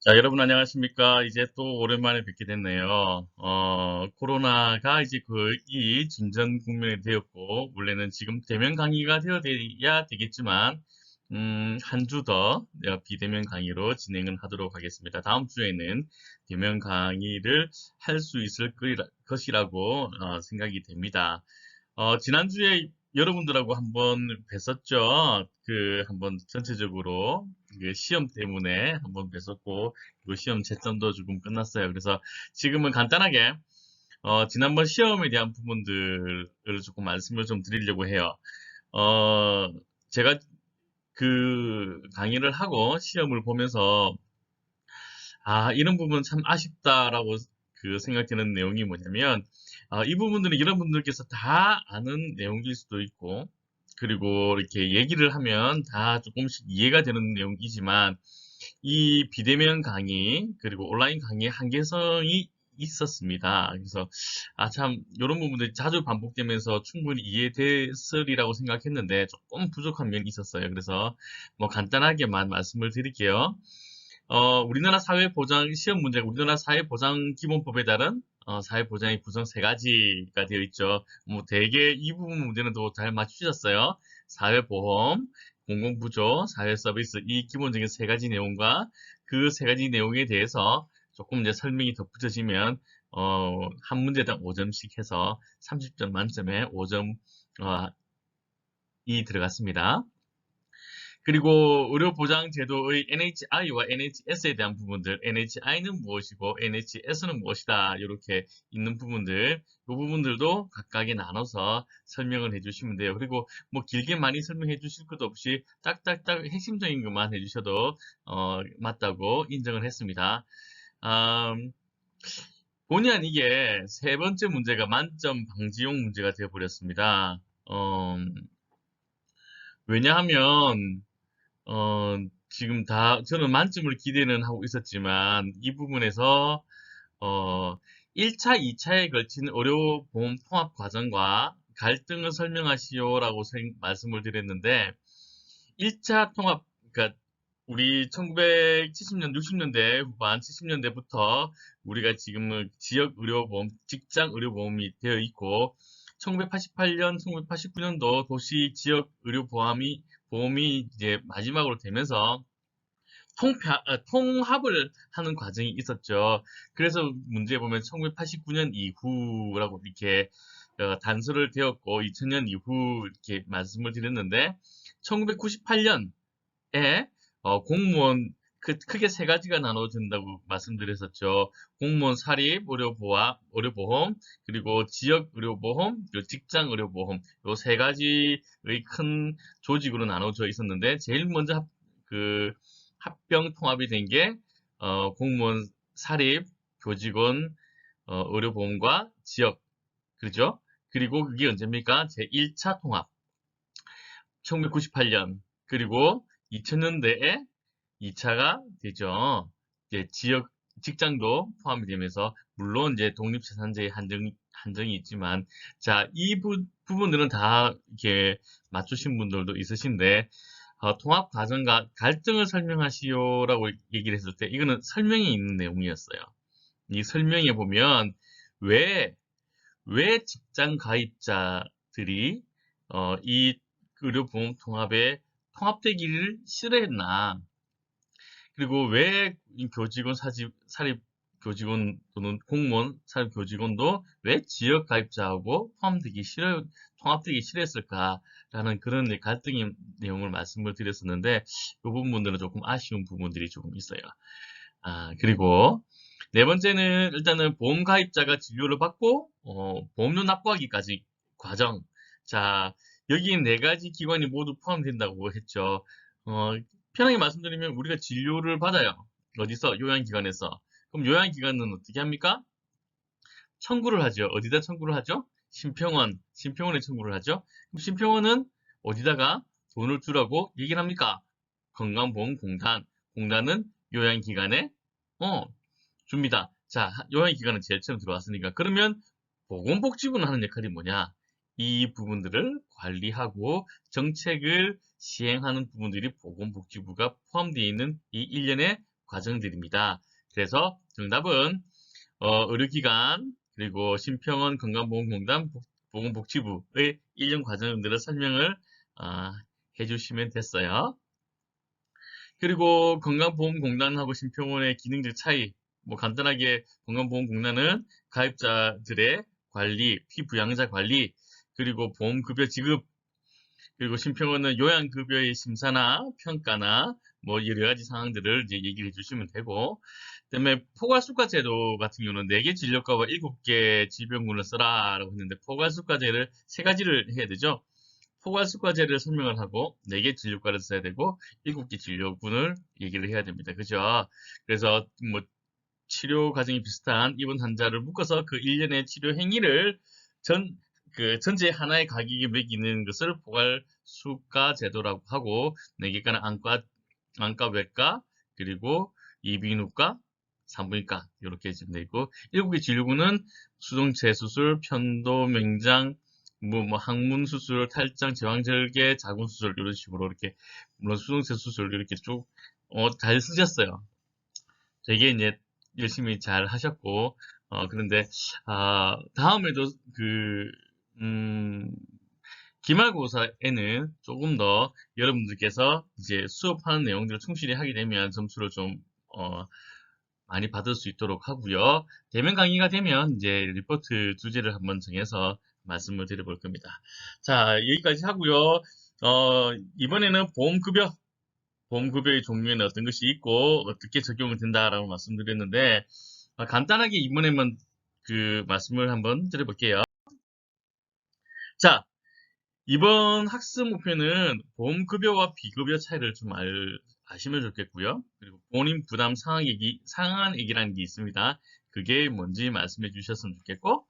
자, 여러분 안녕하십니까? 이제 또 오랜만에 뵙게 됐네요. 코로나가 이제 거의 진전 국면이 되었고, 원래는 지금 대면 강의가 되어야 되겠지만, 한 주 더 비대면 강의로 진행을 하도록 하겠습니다. 다음 주에는 대면 강의를 할 수 있을 것이라고 생각이 됩니다. 지난주에 여러분들하고 한번 뵀었죠. 한번 전체적으로 시험 때문에 한번 뵀었고, 그리고 시험 채점도 조금 끝났어요. 그래서 지금은 간단하게, 지난번 시험에 대한 부분들을 조금 말씀을 좀 드리려고 해요. 어, 제가 강의를 하고 시험을 보면서, 이런 부분 참 아쉽다라고 생각되는 내용이 뭐냐면, 이 부분들은 여러분들께서 다 아는 내용일 수도 있고, 그리고 이렇게 얘기를 하면 다 조금씩 이해가 되는 내용이지만, 이 비대면 강의, 그리고 온라인 강의의 한계성이 있었습니다. 그래서, 참, 이런 부분들이 자주 반복되면서 충분히 이해됐으리라고 생각했는데, 조금 부족한 면이 있었어요. 그래서, 뭐, 간단하게만 말씀을 드릴게요. 우리나라 사회보장 시험 문제가 우리나라 사회보장기본법에 따른 사회보장의 구성 세 가지가 되어 있죠. 뭐 대개 이 부분 문제는 또 잘 맞추셨어요. 사회보험, 공공부조, 사회서비스 이 기본적인 세 가지 내용과 그 세 가지 내용에 대해서 조금 이제 설명이 덧붙여지면 한 문제당 5점씩 해서 30점 만점에 5점 이 들어갔습니다. 그리고 의료보장제도의 NHI와 NHS에 대한 부분들, NHI는 무엇이고 NHS는 무엇이다 이렇게 있는 부분들, 이 부분들도 각각에 나눠서 설명을 해주시면 돼요. 그리고 뭐 길게 많이 설명해 주실 것도 없이 딱딱딱 핵심적인 것만 해주셔도 맞다고 인정을 했습니다. 음, 본의 아니게 세 번째 문제가 만점 방지용 문제가 되어버렸습니다. 왜냐하면 지금 저는 만점을 기대는 하고 있었지만, 이 부분에서, 어, 1차, 2차에 걸친 의료보험 통합 과정과 갈등을 설명하시오라고 말씀을 드렸는데, 1차 통합, 그러니까 우리 1970년, 60년대 후반, 70년대부터 우리가 지금은 지역 의료보험, 직장 의료보험이 되어 있고, 1988년, 1989년도 도시 지역 보험이 이제 마지막으로 되면서 통합을 하는 과정이 있었죠. 그래서 문제 보면 1989년 이후라고 이렇게 단서를 되었고 2000년 이후 이렇게 말씀을 드렸는데 1998년에 공무원 크게 세 가지가 나눠진다고 말씀드렸었죠. 공무원 사립 의료보험, 그리고 지역 의료보험, 그리고 직장 의료보험, 요 세 가지의 큰 조직으로 나눠져 있었는데, 제일 먼저 합병 통합이 된 게, 공무원 사립, 교직원, 의료보험과 지역, 그렇죠? 그리고 그게 언제입니까? 제1차 통합. 1998년. 그리고 2000년대에 2차가 되죠. 이제 직장도 포함이 되면서, 물론 이제 독립재산제의 한정이 있지만, 자, 이 부분들은 다 이렇게 맞추신 분들도 있으신데, 통합 과정과 갈등을 설명하시오라고 얘기를 했을 때, 이거는 설명이 있는 내용이었어요. 이 설명에 보면, 왜, 왜 직장 가입자들이, 이 의료보험 통합에 통합되기를 싫어했나. 그리고 왜 교직원 사립 교직원 또는 공무원 사립 교직원도 왜 지역 가입자하고 통합되기 싫어했을까라는 그런 갈등의 내용을 말씀을 드렸었는데, 이 부분들은 조금 아쉬운 부분들이 조금 있어요. 그리고 네 번째는 일단은 보험 가입자가 진료를 받고 보험료 납부하기까지 과정. 자, 여기 네 가지 기관이 모두 포함된다고 했죠. 어, 편하게 말씀드리면 우리가 진료를 받아요. 어디서? 요양기관에서. 그럼 요양기관은 어떻게 합니까? 청구를 하죠. 어디다 청구를 하죠? 심평원에 청구를 하죠. 그럼 심평원은 어디다가 돈을 주라고 얘기를 합니까? 공단은 요양기관에 어, 줍니다. 자, 요양기관은 제일 처음 들어왔으니까. 그러면 보건복지부는 하는 역할이 뭐냐? 이 부분들을 관리하고 정책을 시행하는 부분들이 보건복지부가 포함되어 있는 이 일련의 과정들입니다. 그래서 정답은 의료기관 그리고 심평원 건강보험공단 보건복지부의 일련 과정들을 설명을 해주시면 됐어요. 그리고 건강보험공단하고 심평원의 기능적 차이, 뭐 간단하게 건강보험공단은 가입자들의 관리, 피부양자 관리, 그리고 보험급여 지급, 그리고 심평원은 요양급여의 심사나 평가나 뭐 여러 가지 상황들을 이제 얘기를 해주시면 되고, 그다음에 포괄수가제도 같은 경우는 4개 진료과와 7개 질병군을 써라라고 했는데 포괄수가제를 3가지를 해야 되죠. 포괄수가제를 설명을 하고 4개 진료과를 써야 되고 7개 진료군을 얘기를 해야 됩니다. 그죠? 그래서 뭐 치료 과정이 비슷한 입원 환자를 묶어서 그 일련의 치료 행위를 전체 하나의 가격에 매기는 것을 포괄수가 제도라고 하고 4개과는 안과, 외과, 그리고 이비인후과, 산부인과 이렇게 지금 되어 있고 7개 진료군은 수동체 수술, 편도, 맹장, 뭐 항문 수술, 탈장, 제왕절개, 자궁 수술 이런 식으로 이렇게 물론 수동체 수술 이렇게 쭉 잘 쓰셨어요. 되게 이제 열심히 잘 하셨고 그런데 다음에도 기말고사에는 조금 더 여러분들께서 이제 수업하는 내용들을 충실히 하게 되면 점수를 좀 많이 받을 수 있도록 하고요. 대면 강의가 되면 이제 리포트 주제를 한번 정해서 말씀을 드려볼 겁니다. 자, 여기까지 하고요. 이번에는 보험급여의 종류에는 어떤 것이 있고 어떻게 적용이 된다라고 말씀드렸는데 간단하게 이번에만 그 말씀을 한번 드려볼게요. 자, 이번 학습 목표는 보험급여와 비급여 차이를 좀 아시면 좋겠고요. 그리고 본인 부담 상한액이라는 게 있습니다. 그게 뭔지 말씀해 주셨으면 좋겠고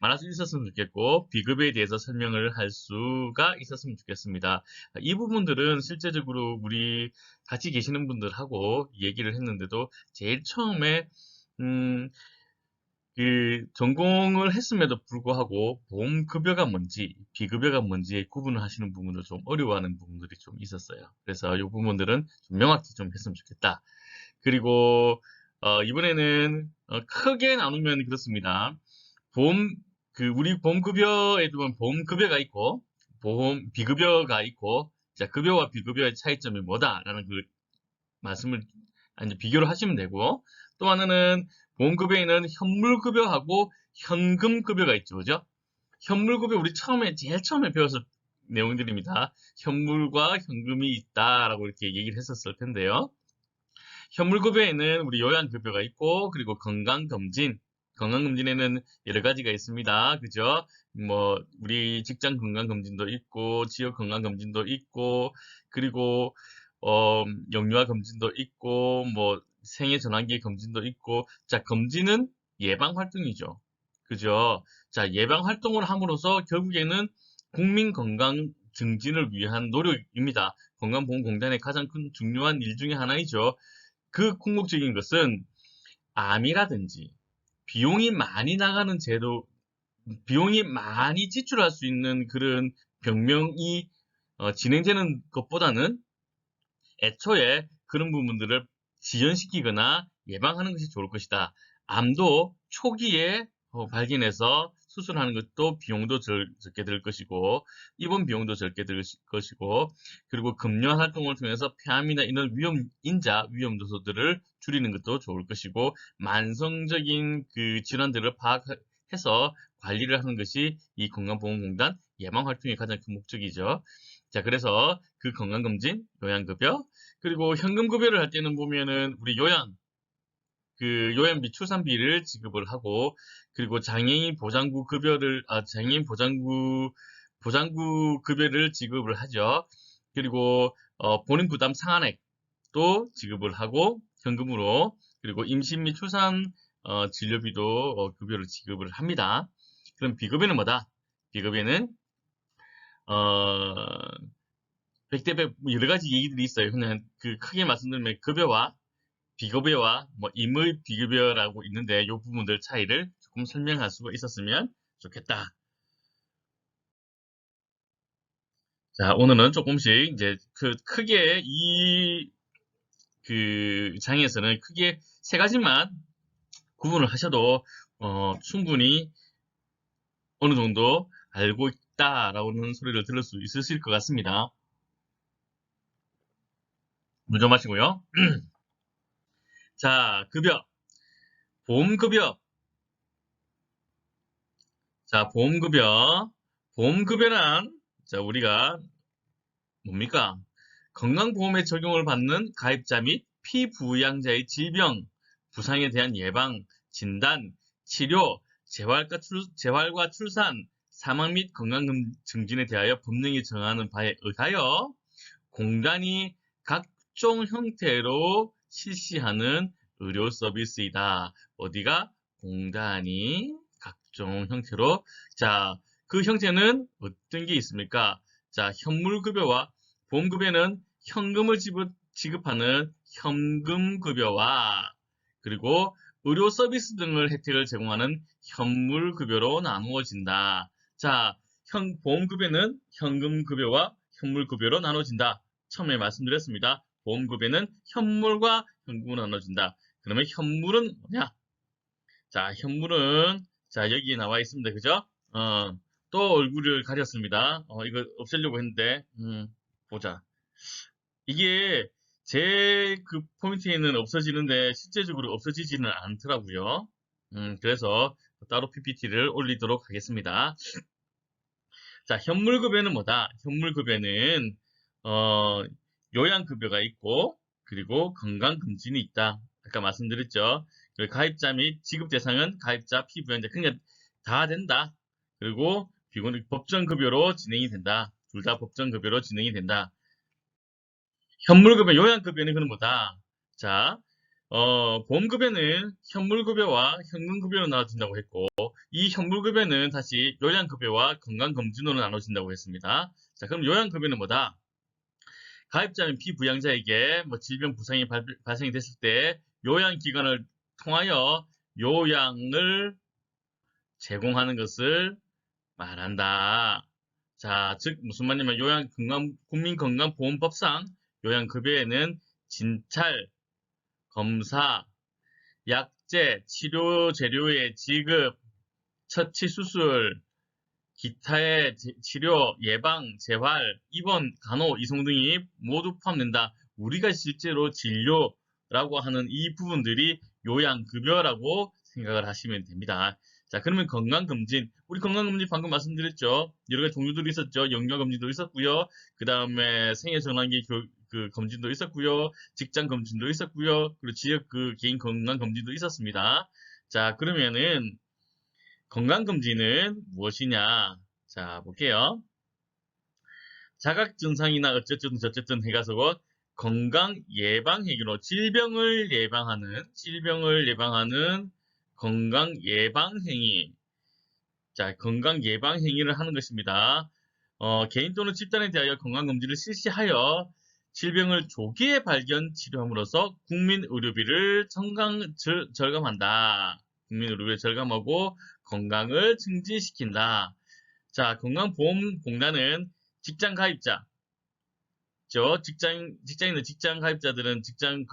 말할 수 있었으면 좋겠고 비급여에 대해서 설명을 할 수가 있었으면 좋겠습니다. 이 부분들은 실제적으로 우리 같이 계시는 분들하고 얘기를 했는데도 제일 처음에 전공을 했음에도 불구하고 보험급여가 뭔지 비급여가 뭔지 구분을 하시는 부분도 좀 어려워하는 부분들이 좀 있었어요. 그래서 이 부분들은 좀 명확히 좀 했으면 좋겠다. 그리고 이번에는 크게 나누면 그렇습니다. 우리 보험급여에 보면 보험급여가 있고 비급여가 있고 자, 급여와 비급여의 차이점이 뭐다라는 그 말씀을 비교를 하시면 되고 또 하나는 보험급여에는 현물급여하고 현금급여가 있죠. 그죠? 현물급여 우리 제일 처음에 배웠을 내용들입니다. 현물과 현금이 있다라고 이렇게 얘기를 했었을 텐데요. 현물급여에는 우리 요양급여가 있고 그리고 건강검진에는 여러 가지가 있습니다. 그죠? 뭐 우리 직장 건강검진도 있고 지역 건강검진도 있고 그리고 영유아 검진도 있고 뭐 생애 전환기 검진도 있고 자 검진은 예방 활동이죠. 그죠? 자 예방 활동을 함으로써 결국에는 국민 건강 증진을 위한 노력입니다. 건강보험공단의 가장 큰 중요한 일 중에 하나이죠. 그 궁극적인 것은 암이라든지 비용이 많이 나가는 비용이 많이 지출할 수 있는 그런 병명이 진행되는 것보다는 애초에 그런 부분들을 지연시키거나 예방하는 것이 좋을 것이다. 암도 초기에 발견해서 수술하는 것도 비용도 적게 들 것이고 입원 비용도 적게 들 것이고 그리고 금연 활동을 통해서 폐암이나 이런 위험 요소들을 줄이는 것도 좋을 것이고 만성적인 그 질환들을 파악해서 관리를 하는 것이 이 건강보험공단 예방 활동의 가장 큰 목적이죠. 자, 그래서 그 건강검진, 요양급여, 그리고 현금급여를 할 때는 보면은 우리 요양비 출산비를 지급을 하고, 그리고 장애인 보장구 급여를 지급을 하죠. 그리고, 본인 부담 상한액도 지급을 하고, 현금으로, 그리고 임신 및 출산, 진료비도 급여를 지급을 합니다. 그럼 비급여는 뭐다? 비급여는, 어, 100대 100 여러 가지 얘기들이 있어요. 그냥 크게 말씀드리면 급여와 비급여와 뭐 임의 비급여라고 있는데 이 부분들 차이를 조금 설명할 수가 있었으면 좋겠다. 자, 오늘은 조금씩 이제 크게 그 장에서는 크게 세 가지만 구분을 하셔도 충분히 어느 정도 알고 있다라는 소리를 들을 수 있으실 것 같습니다. 물 좀 마시고요. 자, 급여. 보험급여. 자, 보험급여. 보험급여란, 자, 우리가 뭡니까? 건강보험에 적용을 받는 가입자 및 피부양자의 질병, 부상에 대한 예방, 진단, 치료, 재활과 출산, 사망 및 건강 증진에 대하여 법령이 정하는 바에 의하여 공단이 각종 형태로 실시하는 의료 서비스이다. 어디가? 공단이 각종 형태로. 자, 그 형태는 어떤 게 있습니까? 자, 현물급여와 보험급여는 현금을 지급하는 현금급여와 그리고 의료 서비스 등을 혜택을 제공하는 현물급여로 나누어진다. 자, 보험급여는 현금급여와 현물급여로 나눠진다. 처음에 말씀드렸습니다. 보험급여는 현물과 현금으로 나눠진다. 그러면 현물은 뭐냐? 자, 현물은 자 여기 나와 있습니다. 그죠? 또 얼굴을 가렸습니다. 이거 없애려고 했는데 보자. 이게 제 그 포인트에는 없어지는데 실제적으로 없어지지는 않더라고요. 그래서 따로 PPT를 올리도록 하겠습니다. 자, 현물급여는 뭐다? 현물급여는 요양급여가 있고 그리고 건강검진이 있다. 아까 말씀드렸죠. 가입자 및 지급 대상은 가입자, 피부양자 그러니까 다 된다. 그리고 법정급여로 진행이 된다. 둘 다 법정급여로 진행이 된다. 현물급여, 요양급여는 그는 뭐다? 자, 보험급여는 현물급여와 현금급여로 나눠진다고 했고 이 현물급여는 다시 요양급여와 건강검진으로 나눠진다고 했습니다. 자, 그럼 요양급여는 뭐다? 가입자는 피부양자에게 뭐 질병 부상이 발생이 됐을 때 요양기관을 통하여 요양을 제공하는 것을 말한다. 자, 즉 무슨 말이냐면 국민건강보험법상 요양급여에는 진찰, 검사, 약제, 치료 재료의 지급, 처치 수술, 기타의 치료, 예방, 재활, 입원, 간호, 이송 등이 모두 포함된다. 우리가 실제로 진료라고 하는 이 부분들이 요양급여라고 생각을 하시면 됩니다. 자, 그러면 건강검진. 우리 건강검진 방금 말씀드렸죠. 여러 가지 종류들이 있었죠. 영양검진도 있었고요. 그 다음에 생애전환기 그 검진도 있었고요. 직장검진도 있었고요. 그리고 지역 그 개인 건강검진도 있었습니다. 자, 그러면은 건강검진은 무엇이냐? 자, 볼게요. 자각 증상이나 어쨌든 저쨌든 해가지고 건강 예방 행위로 질병을 예방하는 건강 예방 행위. 자, 건강 예방 행위를 하는 것입니다. 개인 또는 집단에 대하여 건강검진을 실시하여 질병을 조기에 발견 치료함으로써 국민 의료비를 절감한다. 국민 의료비를 절감하고 건강을 증진시킨다. 자, 건강보험공단은 직장 가입자, 직장에 있는 직장 가입자들은 직장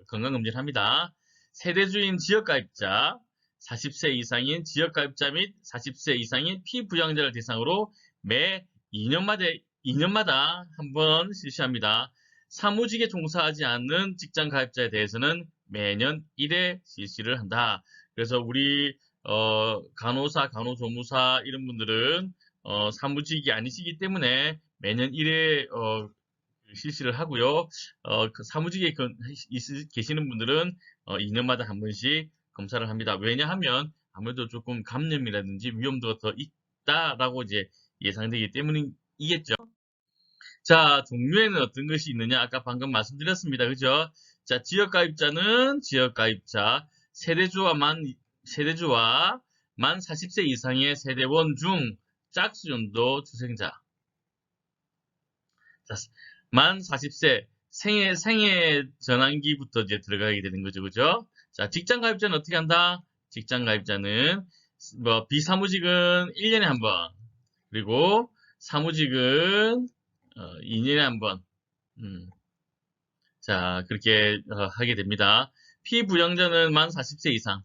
건강검진을 합니다. 세대주인 지역 가입자, 40세 이상인 지역 가입자 및 40세 이상인 피부양자를 대상으로 매 2년마다 한 번 실시합니다. 사무직에 종사하지 않는 직장 가입자에 대해서는 매년 1회 실시를 한다. 그래서 우리 간호사, 간호조무사 이런 분들은 사무직이 아니시기 때문에 매년 1회 실시를 하고요. 그 사무직에 계시는 분들은 2년마다 한 번씩 검사를 합니다. 왜냐하면 아무래도 조금 감염이라든지 위험도가 더 있다라고 이제 예상되기 때문이겠죠. 자, 종류에는 어떤 것이 있느냐? 아까 방금 말씀드렸습니다. 그죠? 자, 지역가입자는 지역가입자, 세대주와 만 40세 이상의 세대원 중 짝수연도 출생자. 자, 만 40세 생애 전환기부터 이제 들어가게 되는 거죠. 그죠? 자, 직장 가입자는 어떻게 한다? 직장 가입자는 비사무직은 1년에 한 번, 그리고 사무직은 2년에 한 번. 자, 그렇게 하게 됩니다. 피부양자는 만 40세 이상,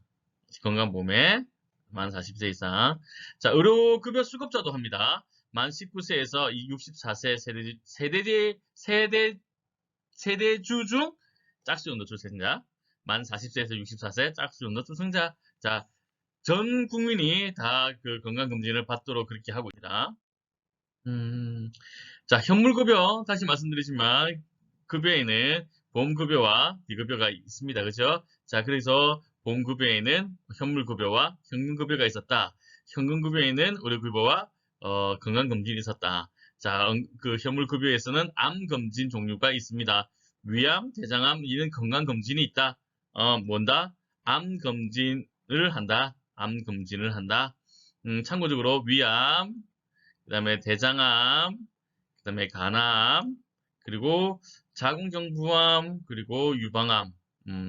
건강보험에 만 40세 이상. 자, 의료급여 수급자도 합니다. 만 19세에서 64세 세대주 중 짝수연도 출생자, 만 40세에서 64세 짝수연도 출생자. 자, 전 국민이 다 그 건강검진을 받도록 그렇게 하고 있다. 자, 현물급여 다시 말씀드리지만 급여에는 보험급여와 비급여가 있습니다. 그죠? 자, 그래서 보험급여에는 현물급여와 현금급여가 있었다. 현금급여에는 의료급여와 건강검진이 있었다. 자, 그 현물급여에서는 암검진 종류가 있습니다. 위암, 대장암, 이런 건강검진이 있다. 뭔다? 암검진을 한다. 암검진을 한다. 참고적으로 위암, 그 다음에 대장암, 그 다음에 간암, 그리고 자궁경부암, 그리고 유방암,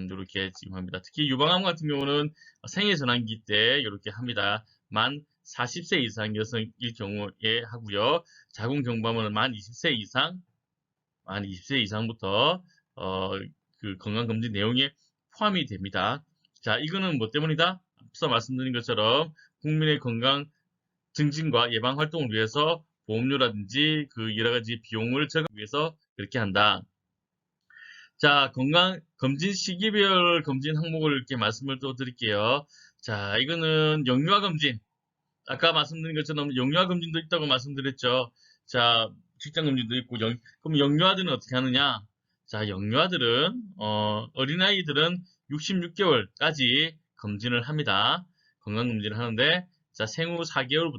이렇게 지금 합니다. 특히 유방암 같은 경우는 생애전환기 때 이렇게 합니다. 만 40세 이상 여성일 경우에 하고요. 자궁경부암은 만 20세 이상부터 그 건강검진 내용에 포함이 됩니다. 자, 이거는 뭐 때문이다? 앞서 말씀드린 것처럼 국민의 건강 증진과 예방 활동을 위해서 보험료라든지 그 여러 가지 비용을 절감하기 위해서 그렇게 한다. 자, 건강 검진 시기별 검진 항목을 이렇게 말씀을 또 드릴게요. 자, 이거는 영유아 검진. 아까 말씀드린 것처럼 영유아 검진도 있다고 말씀드렸죠. 자, 직장 검진도 있고 그럼 영유아들은 어떻게 하느냐? 자, 영유아들은 어린아이들은 66개월까지 검진을 합니다. 건강 검진을 하는데 자, 생후 4개월에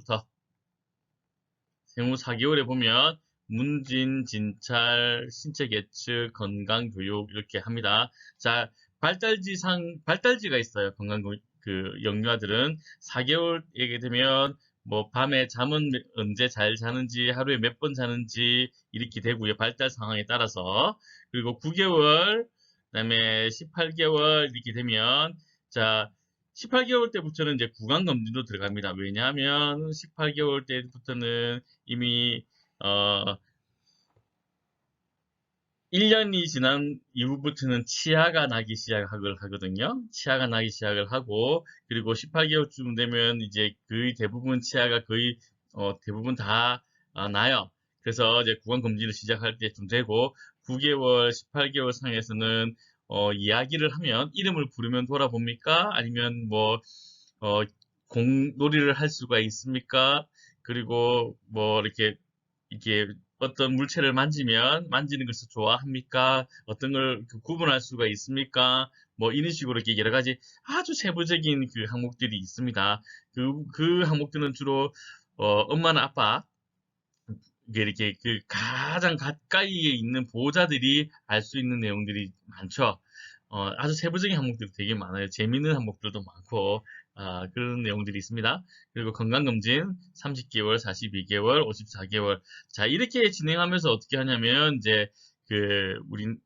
보면 문진, 진찰, 신체 계측, 건강 교육 이렇게 합니다. 자, 발달지가 있어요. 그 영유아들은 4개월이게 되면 뭐 밤에 잠은 언제 잘 자는지, 하루에 몇 번 자는지 이렇게 되고요. 발달 상황에 따라서. 그리고 9개월, 그다음에 18개월 이렇게 되면 자, 18개월 때부터는 이제 구강검진도 들어갑니다. 왜냐하면 18개월 때부터는 이미 1년이 지난 이후부터는 치아가 나기 시작을 하거든요. 치아가 나기 시작을 하고 그리고 18개월쯤 되면 이제 거의 대부분 치아가 거의 대부분 다 나요. 그래서 이제 구강검진을 시작할 때쯤 되고 9개월, 18개월 상에서는 이야기를 하면 이름을 부르면 돌아봅니까? 아니면 뭐 공놀이를 할 수가 있습니까? 그리고 뭐 이렇게 어떤 물체를 만지는 것을 좋아합니까? 어떤 걸 구분할 수가 있습니까? 뭐 이런 식으로 이렇게 여러 가지 아주 세부적인 그 항목들이 있습니다. 그 항목들은 주로 엄마나 아빠 이렇게 그 가장 가까이에 있는 보호자들이 알 수 있는 내용들이 많죠. 아주 세부적인 항목들이 되게 많아요. 재미있는 항목들도 많고 그런 내용들이 있습니다. 그리고 건강검진 30개월, 42개월, 54개월. 자, 이렇게 진행하면서 어떻게 하냐면 이제 우린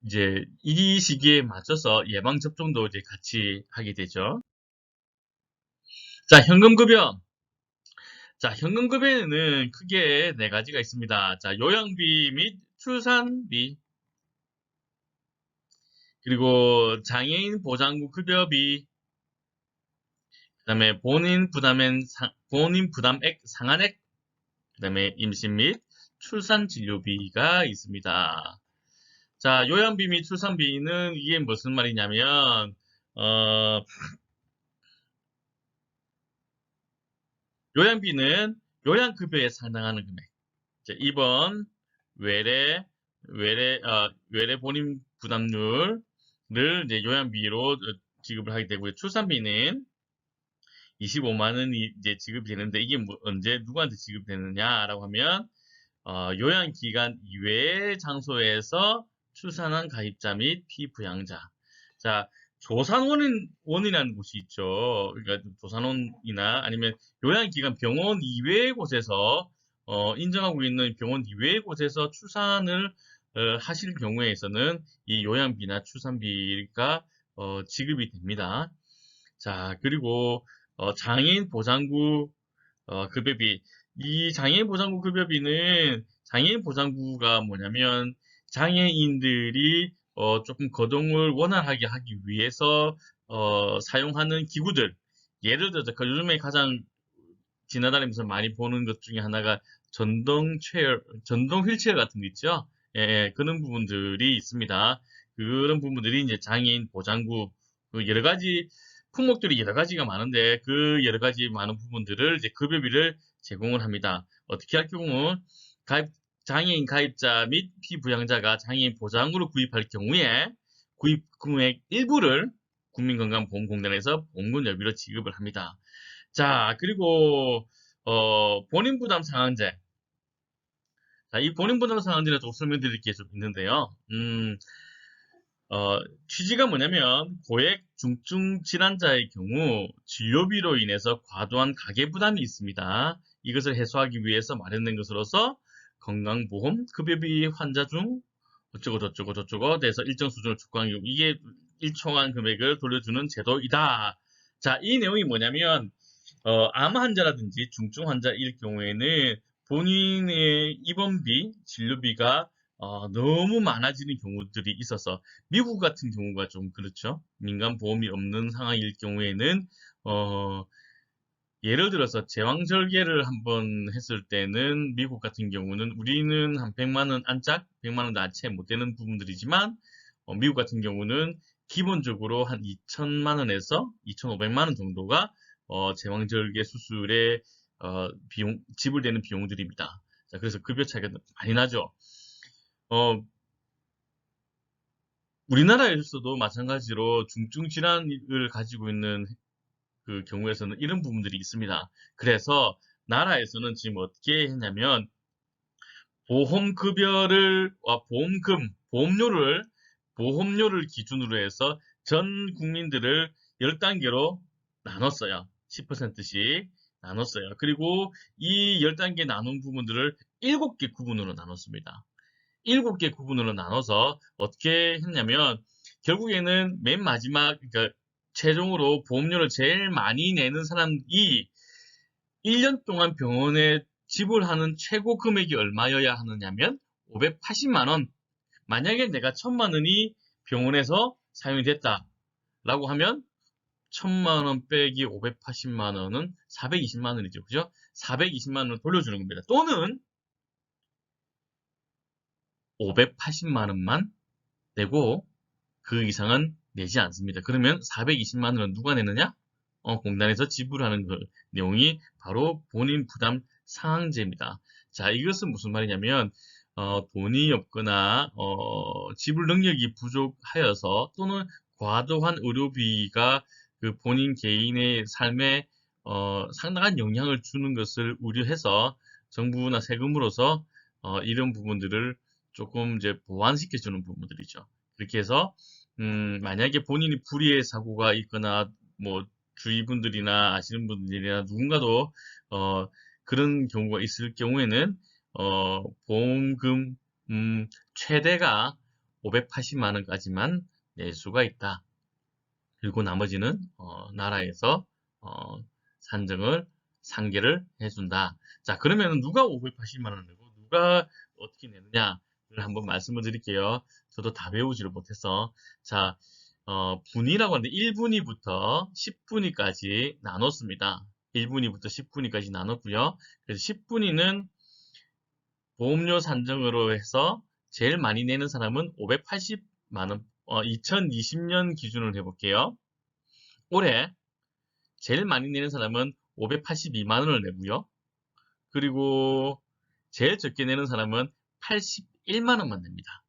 이제 이 시기에 맞춰서 예방 접종도 이제 같이 하게 되죠. 자, 현금급여. 자, 현금급여에는 크게 네 가지가 있습니다. 자, 요양비 및 출산비, 그리고 장애인 보장구 급여비, 그 다음에 본인 부담액 상한액, 그 다음에 임신 및 출산 진료비가 있습니다. 자, 요양비 및 출산비는 이게 무슨 말이냐면, 요양비는 요양급여에 상당하는 금액. 자, 입원, 외래, 외래 본인 부담률을 이제 요양비로 지급을 하게 되고요. 출산비는 25만 원이 이제 지급이 되는데 이게 언제 누구한테 지급되느냐라고 하면 요양기관 이외의 장소에서 출산한 가입자 및 피부양자. 자, 조산원이라는 곳이 있죠. 그러니까 조산원이나 아니면 요양기관 병원 이외의 곳에서 인정하고 있는 병원 이외의 곳에서 출산을 하실 경우에서는 이 요양비나 출산비가 지급이 됩니다. 자, 그리고 장애인 보장구 급여비. 이 장애인 보장구 급여비는 장애인 보장구가 뭐냐면 장애인들이 조금 거동을 원활하게 하기 위해서 사용하는 기구들, 예를 들어서 요즘에 가장 지나다니면서 많이 보는 것 중에 하나가 전동 휠체어 같은 거 있죠? 예, 예, 그런 부분들이 있습니다. 그런 부분들이 이제 장애인 보장구, 그 여러 가지 품목들이 여러 가지가 많은데 그 여러 가지 많은 부분들을 이제 급여비를 제공을 합니다. 어떻게 할 경우 장애인 가입자 및 피부양자가 장애인 보장구를 구입할 경우에 구입 금액 일부를 국민건강보험공단에서 보험금여비로 지급을 합니다. 자, 그리고 본인 부담 상한제. 자, 이 본인 부담 상한제는 좀 설명드릴 게 좀 있는데요. 취지가 뭐냐면 고액 중증 질환자의 경우 진료비로 인해서 과도한 가계 부담이 있습니다. 이것을 해소하기 위해서 마련된 것으로서 건강보험 급여비 환자 중 어쩌고 저쩌고 저쩌고 돼서 일정 수준을 촉구하는 경우 이게 일정한 금액을 돌려주는 제도이다. 자, 이 내용이 뭐냐면 암 환자라든지 중증 환자일 경우에는 본인의 입원비, 진료비가 너무 많아지는 경우들이 있어서 미국 같은 경우가 좀 그렇죠. 민간 보험이 없는 상황일 경우에는 예를 들어서 제왕절개를 한번 했을 때는 미국 같은 경우는 우리는 한 100만 원 안짝, 100만 원도 채 못 되는 부분들이지만 미국 같은 경우는 기본적으로 한 2천만 원에서 2,500만 원 정도가 제왕절개 수술에 지불되는 비용들입니다. 자, 그래서 급여 차이가 많이 나죠. 우리나라에서도 마찬가지로 중증 질환을 가지고 있는 그 경우에서는 이런 부분들이 있습니다. 그래서 나라에서는 지금 어떻게 했냐면 보험료를 기준으로 해서 전 국민들을 10단계로 나눴어요. 10%씩 나눴어요. 그리고 이 10단계 나눈 부분들을 7개 구분으로 나눴습니다. 7개 구분으로 나눠서 어떻게 했냐면 결국에는 맨 마지막 그러니까 최종으로 보험료를 제일 많이 내는 사람이 1년 동안 병원에 지불하는 최고 금액이 얼마여야 하느냐면 580만 원. 만약에 내가 1,000만 원이 병원에서 사용이 됐다라고 하면 1,000만 원 빼기 580만 원은 420만 원이죠. 그죠? 420만 원을 돌려주는 겁니다. 또는 580만 원만 내고 그 이상은 내지 않습니다. 그러면 420만 원은 누가 내느냐? 공단에서 지불하는 그 내용이 바로 본인 부담 상한제입니다. 자, 이것은 무슨 말이냐면 돈이 없거나 지불 능력이 부족하여서 또는 과도한 의료비가 그 본인 개인의 삶에 상당한 영향을 주는 것을 우려해서 정부나 세금으로서 이런 부분들을 조금 이제 보완시켜주는 부분들이죠. 그렇게 해서 만약에 본인이 불의의 사고가 있거나 뭐 주위 분들이나 아시는 분들이나 누군가도 그런 경우가 있을 경우에는 보험금 최대가 580만 원까지만 낼 수가 있다. 그리고 나머지는 나라에서 산정을 상계를 해준다. 자, 그러면 누가 580만 원을 내고 누가 어떻게 내느냐를 한번 말씀을 드릴게요. 저도 다 배우지를 못해서. 자, 분위라고 하는데 1분위부터 10분위까지 나눴습니다. 1분위부터 10분위까지 나눴고요. 그래서 10분위는 보험료 산정으로 해서 제일 많이 내는 사람은 580만 원, 2020년 기준으로 해볼게요. 올해 제일 많이 내는 사람은 582만 원을 내고요. 그리고 제일 적게 내는 사람은 81만 원만 냅니다.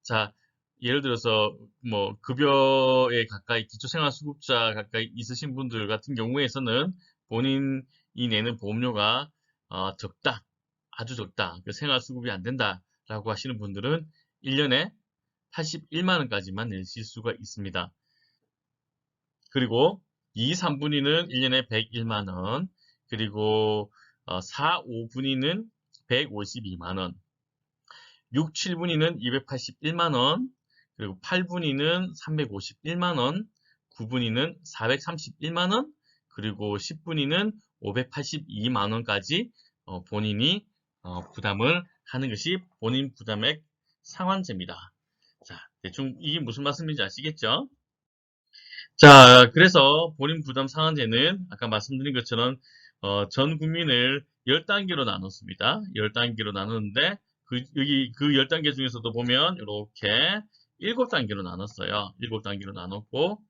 자, 예를 들어서 뭐 급여에 가까이 기초생활수급자 가까이 있으신 분들 같은 경우에서는 본인이 내는 보험료가 적다, 아주 적다, 생활수급이 안 된다라고 하시는 분들은 1년에 81만 원까지만 내실 수가 있습니다. 그리고 2, 3분위는 1년에 101만 원, 그리고 4, 5분위는 152만 원, 6, 7분위는 281만 원, 그리고 8분위는 351만 원, 9분위는 431만 원, 그리고 10분위는 582만 원까지 본인이 부담을 하는 것이 본인 부담액 상환제입니다. 자, 대충 이게 무슨 말씀인지 아시겠죠? 자, 그래서 본인 부담 상환제는 아까 말씀드린 것처럼 전 국민을 10단계로 나눴습니다. 10단계로 나눴는데 여기 그 10단계 중에서도 보면 이렇게 7단계로 나눴어요. 7단계로 나눴고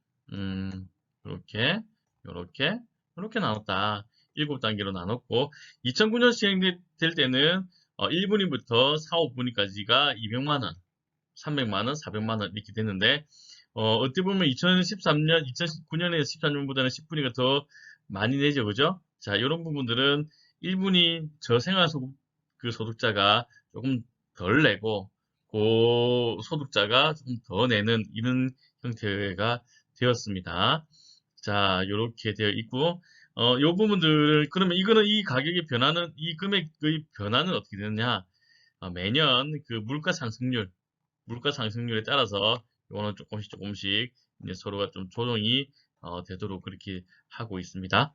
이렇게 이렇게 나눴다. 7단계로 나눴고 2009년 시행될 때는 1분위부터 4, 5분위까지가 200만 원, 300만 원, 400만 원 이렇게 됐는데 어떻게 보면 2013년, 2009년에 13년보다는 10분위가 더 많이 내죠, 그죠? 자, 이런 부분들은 1분위 저생활소득 그 소득자가 조금 덜 내고 고소득자가 조금 더 내는 이런 형태가 되었습니다. 자, 이렇게 되어 있고 요 부분들 그러면 이거는 이 가격의 변화는 이 금액의 변화는 어떻게 되느냐? 매년 그 물가 상승률에 따라서 이거는 조금씩 이제 서로가 좀 조정이 되도록 그렇게 하고 있습니다.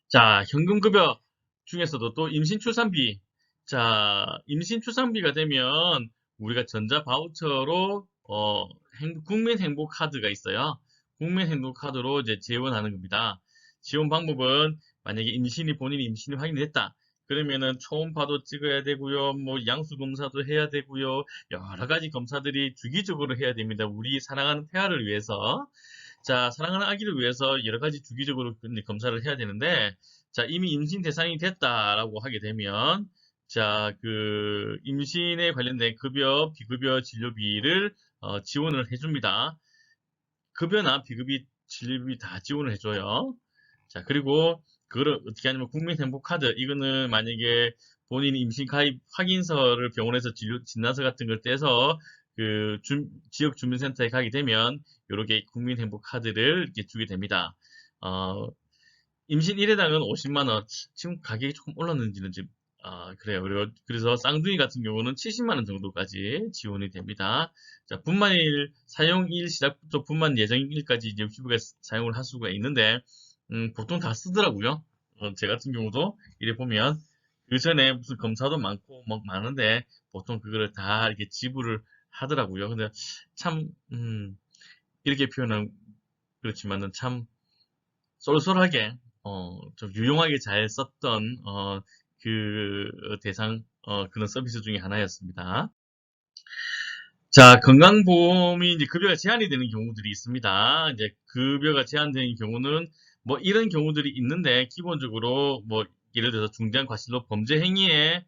자, 현금급여 중에서도 또 임신출산비. 자, 임신출산비가 되면 우리가 전자바우처로 국민행복카드가 있어요. 국민행복카드로 이제 지원하는 겁니다. 지원 방법은 만약에 본인이 임신이 확인이 됐다. 그러면은 초음파도 찍어야 되고요. 뭐 양수 검사도 해야 되고요. 여러 가지 검사들이 주기적으로 해야 됩니다. 우리 사랑하는 태아를 위해서. 자, 사랑하는 아기를 위해서 여러 가지 주기적으로 검사를 해야 되는데, 자, 이미 임신 대상이 됐다라고 하게 되면, 자, 그 임신에 관련된 급여, 비급여 진료비를 지원을 해줍니다. 급여나 비급여 진료비 다 지원을 해줘요. 자, 그리고 그걸 어떻게 하냐면 국민행복카드, 이거는 만약에 본인 임신 가입 확인서를 병원에서 진단서 같은 걸 떼서 그 지역 주민센터에 가게 되면 이렇게 국민행복카드를 이렇게 주게 됩니다. 임신 1회당은 50만 원. 지금 가격이 조금 올랐는지는 지금 그래요. 그래서 쌍둥이 같은 경우는 70만 원 정도까지 지원이 됩니다. 자, 분만일 사용일 시작부터 분만 예정일까지 이제 피부가 사용을 할 수가 있는데 보통 다 쓰더라고요. 제 같은 경우도 이래 보면 그 전에 무슨 검사도 많고 막 많은데 보통 그거를 다 이렇게 지불을 하더라고요. 근데 참 이렇게 표현은 그렇지만은 참 쏠쏠하게 좀 유용하게 잘 썼던 그 그런 서비스 중에 하나였습니다. 자, 건강보험이 이제 급여가 제한이 되는 경우들이 있습니다. 이제 급여가 제한되는 경우는 뭐 이런 경우들이 있는데 기본적으로 뭐 예를 들어서 중대한 과실로 범죄 행위에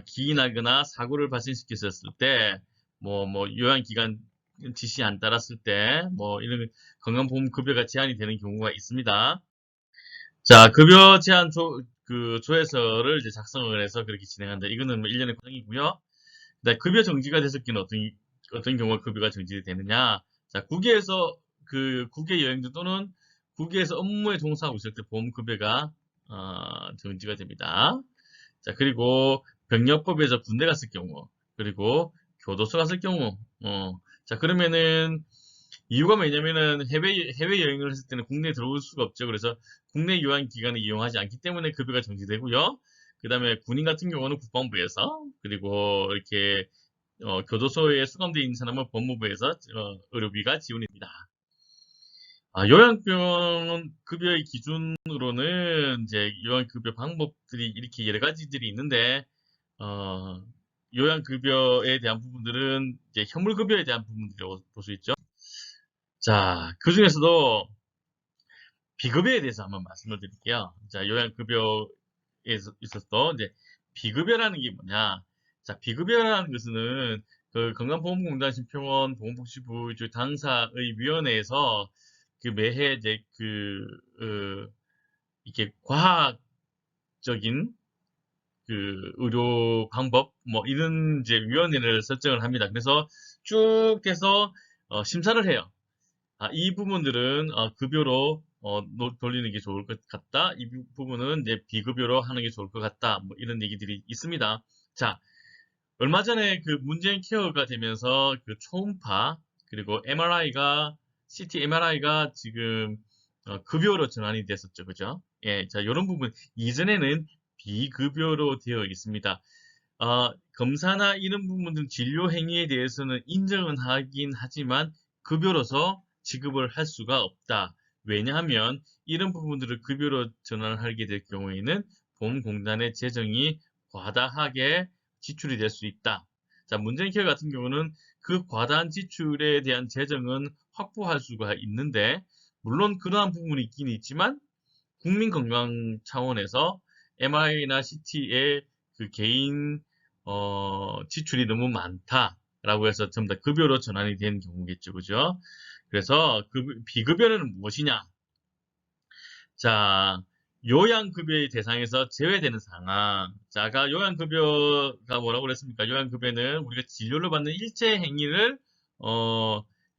기인하거나 사고를 발생시켰을 때, 요양기간 지시 안 따랐을 때, 뭐 이런 건강보험 급여가 제한이 되는 경우가 있습니다. 자, 급여 제한 조회서를 이제 작성을 해서 그렇게 진행한다. 이거는 뭐 1년의 과정이고요. 그다음에 급여 정지가 됐을 경우는 어떤 경우가 급여가 정지되느냐. 자, 국외 여행자 또는 국외에서 업무에 종사하고 있을 때 보험급여가 정지가 됩니다. 자, 그리고 병력법에서 군대 갔을 경우, 그리고 교도소 갔을 경우, 자, 그러면은 이유가 뭐냐면은 해외 여행을 했을 때는 국내에 들어올 수가 없죠. 그래서 국내 요양 기간을 이용하지 않기 때문에 급여가 정지되고요. 그 다음에 군인 같은 경우는 국방부에서, 그리고 이렇게 교도소에 수감되어 있는 사람은 법무부에서 의료비가 지원이 됩니다. 요양병원 급여의 기준으로는 이제 요양급여 방법들이 이렇게 여러 가지들이 있는데 요양급여에 대한 부분들은 이제 현물급여에 대한 부분들이라고 볼 수 있죠. 자, 그 중에서도 비급여에 대해서 한번 말씀을 드릴게요. 자, 요양급여에 있어서 이제 비급여라는 게 뭐냐? 자, 비급여라는 것은 그 건강보험공단 심평원 보건복지부 당사의 위원회에서 그 매해 이제 이렇게 과학적인 그 의료 방법 뭐 이런 이제 위원회를 설정을 합니다. 그래서 쭉 해서 심사를 해요. 이 부분들은 급여로 돌리는 게 좋을 것 같다. 이 부분은 이제 비급여로 하는 게 좋을 것 같다. 뭐 이런 얘기들이 있습니다. 자, 얼마 전에 그 문재인 케어가 되면서 그 초음파 그리고 CT MRI가 지금 급여로 전환이 됐었죠. 그죠? 예, 자, 이런 부분 이전에는 비급여로 되어 있습니다. 검사나 이런 부분들 진료 행위에 대해서는 인정은 하긴 하지만 급여로서 지급을 할 수가 없다. 왜냐하면 이런 부분들을 급여로 전환하게 될 경우에는 보험공단의 재정이 과다하게 지출이 될 수 있다. 자, 문재인 케어 같은 경우는 그 과다한 지출에 대한 재정은 확보할 수가 있는데, 물론 그러한 부분이 있긴 있지만 국민 건강 차원에서 MRI나 CT에 그 개인 지출이 너무 많다라고 해서 전부 다 급여로 전환이 되는 경우겠죠, 그죠? 그래서 비급여는 무엇이냐? 자, 요양급여의 대상에서 제외되는 상황. 자, 아까 요양급여가 뭐라고 그랬습니까? 요양급여는 우리가 진료를 받는 일체 행위를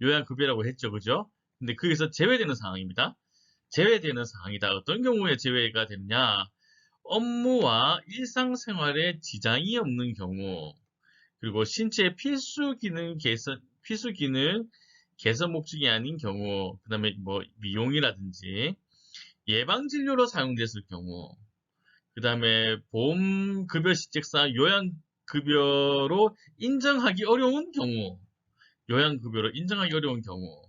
요양급여라고 했죠, 그죠? 근데 거기서 제외되는 상황입니다. 제외되는 상황이다. 어떤 경우에 제외가 되느냐? 업무와 일상생활에 지장이 없는 경우, 그리고 신체의 필수 기능 개선 목적이 아닌 경우, 그 다음에 뭐 미용이라든지 예방진료로 사용됐을 경우, 그 다음에 보험급여 시책상 요양급여로 인정하기 어려운 경우, 요양급여로 인정하기 어려운 경우,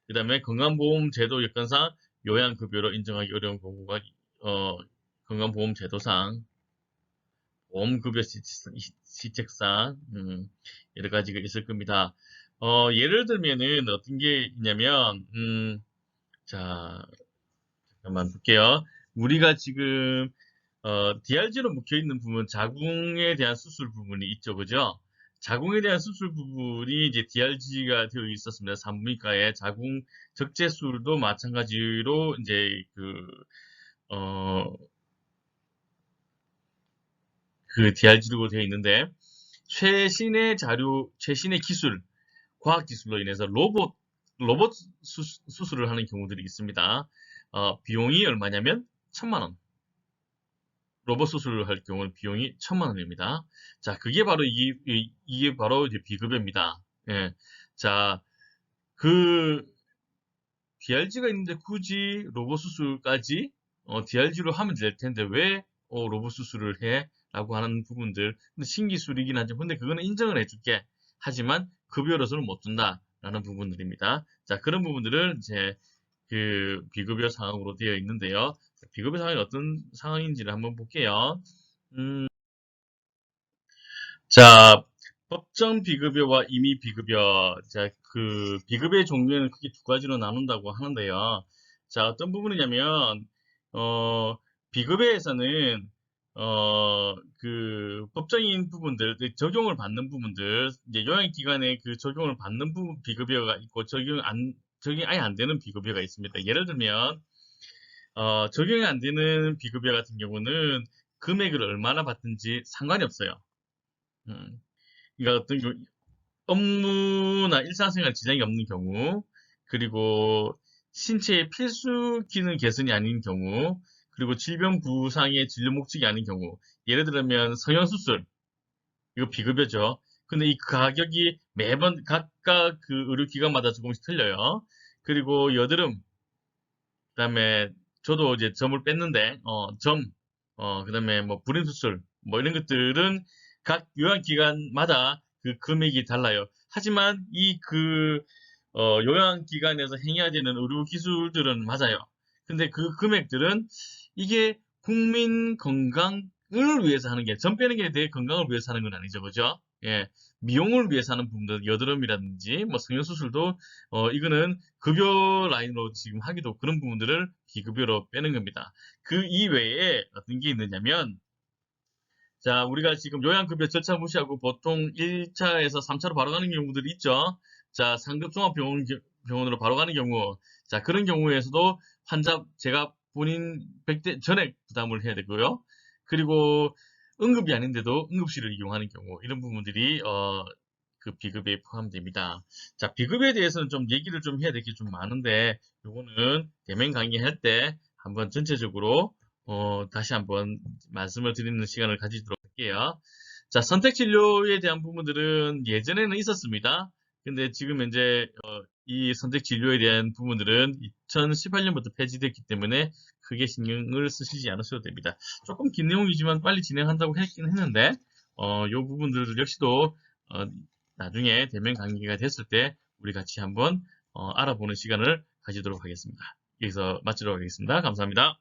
그 다음에 건강보험제도 여건상 요양급여로 인정하기 어려운 경우가 건강보험제도상 보험급여 시책상 여러 가지가 있을 겁니다. 예를 들면은 어떤 게 있냐면 자 잠깐만 볼게요. 우리가 지금 DRG로 묵혀 있는 부분 자궁에 대한 수술 부분이 있죠, 그죠? 자궁에 대한 수술 부분이 이제 DRG가 되어 있었습니다. 산부인과에 자궁 적재술도 마찬가지로 이제 그 DRG로 되어 있는데 최신의 자료, 최신의 기술, 과학 기술로 인해서 로봇 수술을 하는 경우들이 있습니다. 비용이 얼마냐면 1,000만 원. 로봇 수술을 할 경우는 비용이 1,000만 원입니다. 자, 그게 바로 이게 바로 이제 비급여입니다. 예. 자, 그 DRG가 있는데 굳이 로봇 수술까지 DRG로 하면 될 텐데 왜 로봇 수술을 해? 라고 하는 부분들. 근데 신기술이긴 하죠. 근데 그거는 인정을 해줄게. 하지만 급여로서는 못 준다. 라는 부분들입니다. 자, 그런 부분들을 이제 그 비급여 상황으로 되어 있는데요. 비급여 상황이 어떤 상황인지를 한번 볼게요. 자, 법정 비급여와 임의 비급여. 자, 그 비급여의 종류는 크게 두 가지로 나눈다고 하는데요. 자, 어떤 부분이냐면 비급여에서는 그 법정인 부분들, 적용을 받는 부분들, 이제 요양기관에 그 적용을 받는 부분 비급여가 있고 적용이 아예 안 되는 비급여가 있습니다. 예를 들면 적용이 안 되는 비급여 같은 경우는 금액을 얼마나 받든지 상관이 없어요. 그러니까 업무나 일상생활 지장이 없는 경우, 그리고 신체의 필수 기능 개선이 아닌 경우, 그리고 질병 부상의 진료 목적이 아닌 경우, 예를 들면 성형수술, 이거 비급여죠. 근데 이 가격이 매번 각각 그 의료기관마다 조금씩 틀려요. 그리고 여드름, 그다음에 저도 이제 점을 뺐는데 그다음에 뭐 불임수술 뭐 이런 것들은 각 요양기관마다 그 금액이 달라요. 하지만 요양기관에서 행해야 되는 의료 기술들은 맞아요. 근데 그 금액들은 이게 국민 건강을 위해서 하는 게, 점 빼는 게 내 건강을 위해서 하는 건 아니죠, 그죠? 예, 미용을 위해서 하는 부분들, 여드름이라든지 뭐 성형수술도 이거는 급여 라인으로 지금 하기도 그런 부분들을 비급여로 빼는 겁니다. 그 이외에 어떤 게 있느냐면, 자, 우리가 지금 요양급여 절차 무시하고 보통 1차에서 3차로 바로 가는 경우들이 있죠. 자, 상급 종합병원으로 바로 가는 경우, 자, 그런 경우에서도 제가 본인 100대 전액 부담을 해야 되고요. 그리고 응급이 아닌데도 응급실을 이용하는 경우, 이런 부분들이 그 비급여에 포함됩니다. 자, 비급여에 대해서는 좀 얘기를 좀 해야 될 게 좀 많은데, 요거는 대면 강의할 때 한번 전체적으로 다시 한번 말씀을 드리는 시간을 가지도록 할게요. 자, 선택진료에 대한 부분들은 예전에는 있었습니다. 근데 지금 현재 이 선택진료에 대한 부분들은 2018년부터 폐지됐기 때문에 크게 신경을 쓰시지 않으셔도 됩니다. 조금 긴 내용이지만 빨리 진행한다고 했긴 했는데 요 부분들 역시도 나중에 대면 강의가 됐을 때 우리 같이 한번 알아보는 시간을 가지도록 하겠습니다. 여기서 마치도록 하겠습니다. 감사합니다.